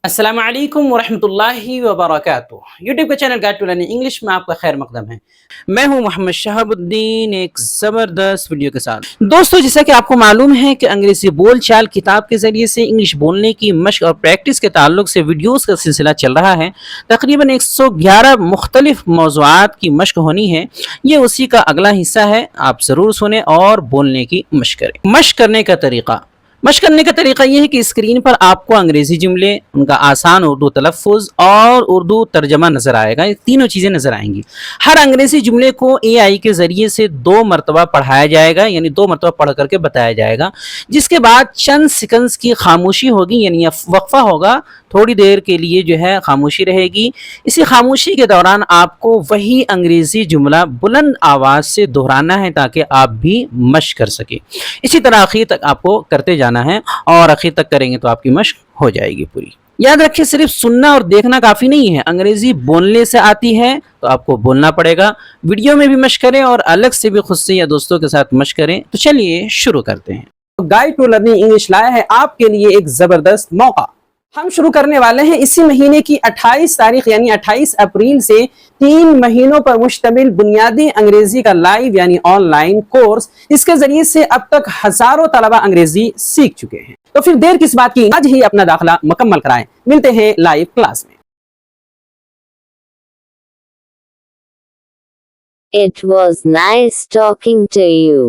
अस्सलाम वालेकुम वरहमतुल्लाहि वबरकातुह। यूट्यूब का channel guide to learning English में आपका खैर मकदम है। मैं हूं मोहम्मद शहाबुद्दीन एक ज़बरदस्त वीडियो के साथ। दोस्तों, जैसा कि आपको मालूम है कि अंग्रेज़ी बोल चाल किताब के ज़रिए से इंग्लिश बोलने की मशक और प्रैक्टिस के ताल्लुक से वीडियोज़ का सिलसिला चल रहा है। तकरीबन 111 मुख्तलिफ मौज़ूआत की मशक होनी है। ये उसी का अगला हिस्सा है। आप ज़रूर सुने और बोलने की मशक करें। मशक करने का तरीक़ा। मशक करने का तरीका यह है कि स्क्रीन पर आपको अंग्रेजी जुमले, उनका आसान उर्दू तलफ़ुज़ और उर्दू तर्जमा नज़र आएगा। ये तीनों चीज़ें नज़र आएंगी। हर अंग्रेजी जुमले को एआई के ज़रिए से 2 मरतबा पढ़ाया जाएगा, यानी 2 मरतबा पढ़ करके बताया जाएगा। जिसके बाद चंद सेकंड्स की खामोशी होगी, यानी वक्फा होगा। थोड़ी देर के लिए जो है खामोशी रहेगी। इसी खामोशी के दौरान आपको वही अंग्रेज़ी जुमला बुलंद आवाज़ से दोहराना है ताकि आप भी मशक कर सकें। इसी तरह आखिर तक आपको करते जाना है और आखिर तक करेंगे तो आपकी मशक हो जाएगी पूरी। याद रखिए, सिर्फ सुनना और देखना काफ़ी नहीं है। अंग्रेज़ी बोलने से आती है तो आपको बोलना पड़ेगा। वीडियो में भी मशक करें और अलग से भी खुद से या दोस्तों के साथ मशक करें। तो चलिए शुरू करते हैं। गाइड टू लर्निंग इंग्लिश लाया है आपके लिए एक ज़बरदस्त मौका। हम शुरू करने वाले हैं इसी महीने की 28 तारीख यानी 28 अप्रैल से 3 महीनों पर मुश्तमिल बुनियादी अंग्रेजी का लाइव यानी ऑनलाइन कोर्स। इसके जरिए से अब तक हजारों तलबा अंग्रेजी सीख चुके हैं। तो फिर देर किस बात की, आज ही अपना दाखिला मुकम्मल कराएं। मिलते हैं लाइव क्लास में। It was nice talking to you.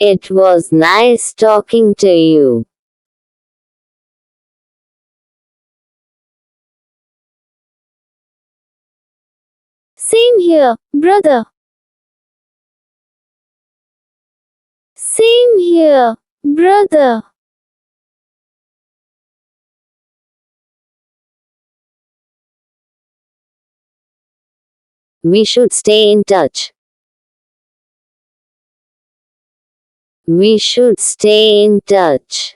It was nice talking to you. Same here, brother. Same here, brother. We should stay in touch. We should stay in touch.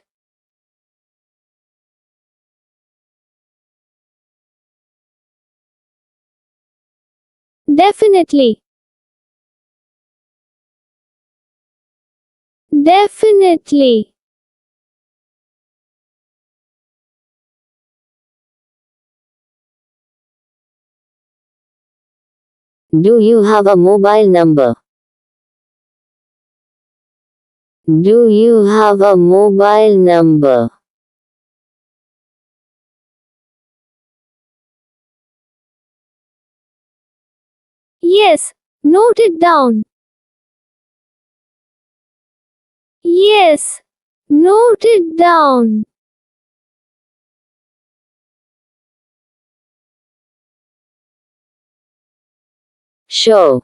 Definitely. Definitely. Do you have a mobile number? Do you have a mobile number? Yes, note it down. Yes, note it down. Show.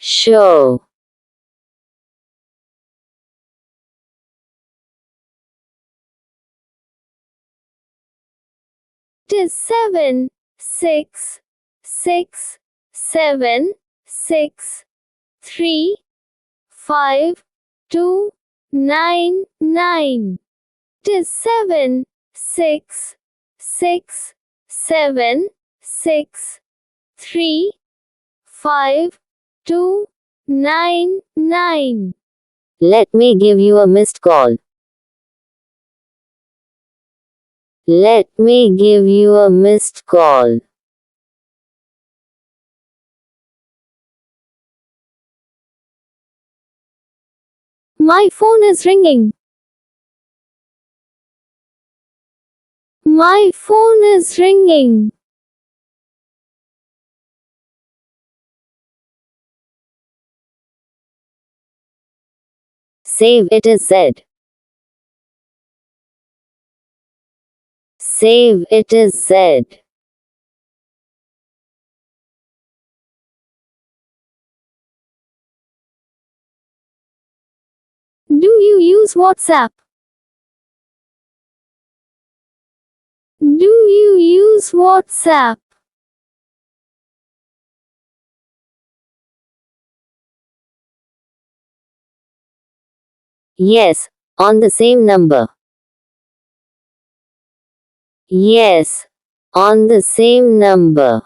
Show. It is 7, 6, 6, 7, 6, 3, 5, 2, 9, 9. It is 7, 6, 6, 7, 6, 3, 5, 2, 9, 9. Let me give you a missed call. Let me give you a missed call. My phone is ringing. My phone is ringing. Save it as Z. Save it as Z. Do you use WhatsApp? Do you use WhatsApp? Yes, on the same number. Yes, on the same number.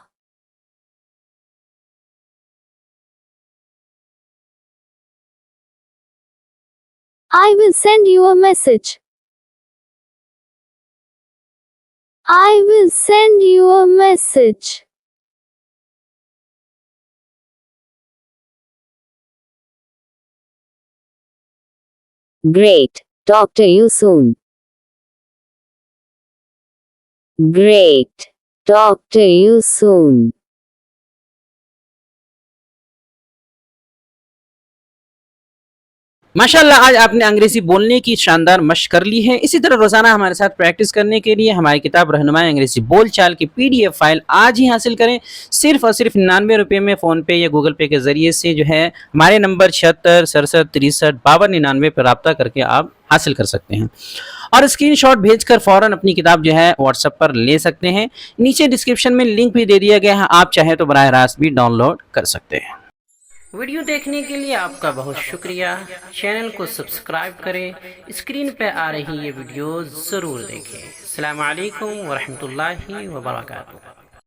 I will send you a message. I will send you a message. Great. Talk to you soon. Great. Talk to you soon. माशाल्लाह आज आपने अंग्रेजी बोलने की शानदार मशक कर ली है। इसी तरह रोजाना हमारे साथ प्रैक्टिस करने के लिए हमारी किताब रहनुमाए अंग्रेजी बोल चाल की PDF फाइल आज ही हासिल करें। सिर्फ और सिर्फ 99 रुपये में फ़ोन पे या गूगल पे के ज़रिए से जो है हमारे नंबर 76 67 63 52 99 पर रब्ता करके आप हासिल कर सकते हैं और स्क्रीनशॉट भेजकर फ़ौरन अपनी किताब जो है व्हाट्सएप पर ले सकते हैं। नीचे डिस्क्रिप्शन में लिंक भी दे दिया गया है, आप चाहें तो बराह रास्त भी डाउनलोड कर सकते हैं। वीडियो देखने के लिए आपका बहुत शुक्रिया। चैनल को सब्सक्राइब करें, स्क्रीन पे आ रही ये वीडियो ज़रूर देखें। अस्सलामु अलैकुम व रहमतुल्लाहि व बरकातुहू।